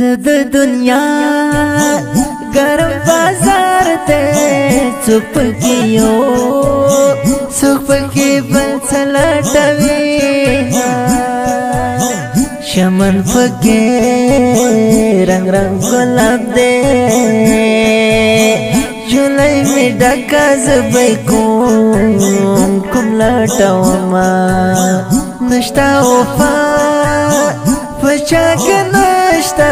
صد دنیا گرم بازار تے چپ کیو سوک پکی بل سلٹوی شمن پکی رنگ رنگ گلاب دے جولائی میں ڈکا زبائی کم لٹاو ما نشتا وفا پچاک نشتا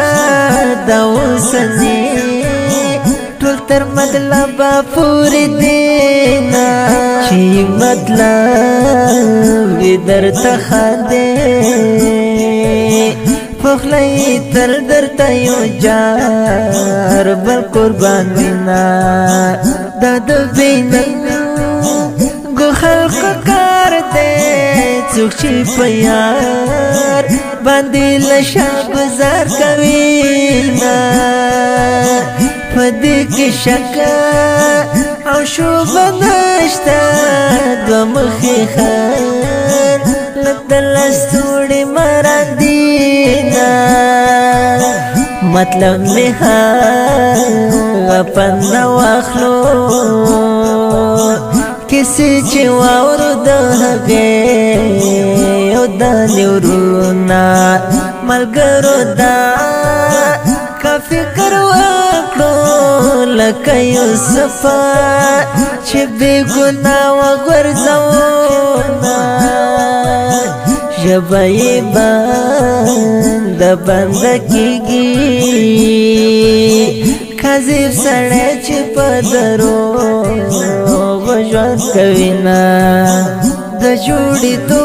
داو سنی ټول تر مطلبا پوری دینا چی مطلب در تخاده پخلی تر در تایو جار بل قربان بینا داد بینا گو خلق کار دے چوک چی پیار باندی لشاب زار کوینا پدی کی شکا او شوب نشتا دو مخی خان لدل استوڑی مران دینا مطلب نها اپن نواخلو کسی چی واورو دا حقی او دا نیورونا ملگرو دا کافی کرواکلو لکا یوسفا چی بی گناو گرزونا جبائی بند بند کیگی کذیب سڑے چی پدرو غجوان کوینا دا جوڑی تو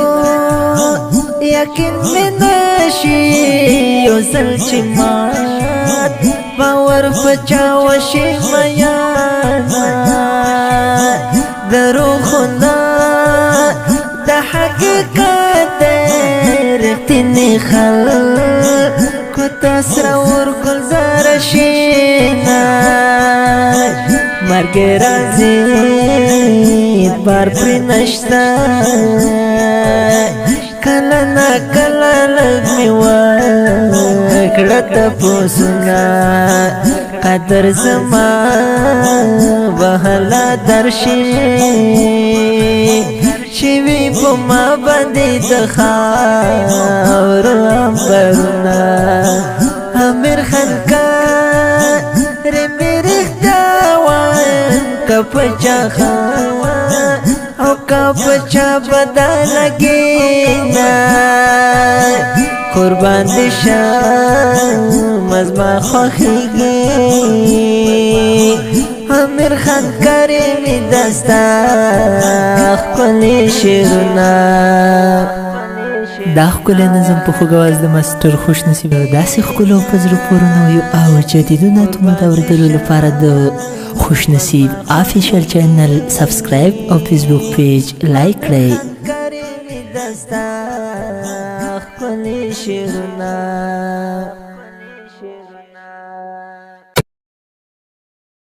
یقین میں نشی یوزل چی مات باور پچاوشی میانا درو خونا دا حقیقت رختینی خلق کو تسرور گلزار شینا مرگ رازی بار پری نشتا کلا نا کلا لگمی وکڑتا پوسنا قدر زمان بحلا درشی چیوی پو ما بندی دخاور امبرنا امیر خانکا رمی رختاوان کپچا خان او کپچا بدا لگینا قربان دیشم از ما خوخیگی امیر خان کریمی دستا خپلی شیرنا دا ښکلی نظم په خوږ اواز د ماسټر خوش نصیب داسې ښکلو په زړه پورې نویو او جدیدو نعتونو د اورېدلو لپاره د خوش نصیب آفیشل چینل سبسکرایب او فیسبوک پیج لایک کړئ کریمی دستا خپلی شیرنا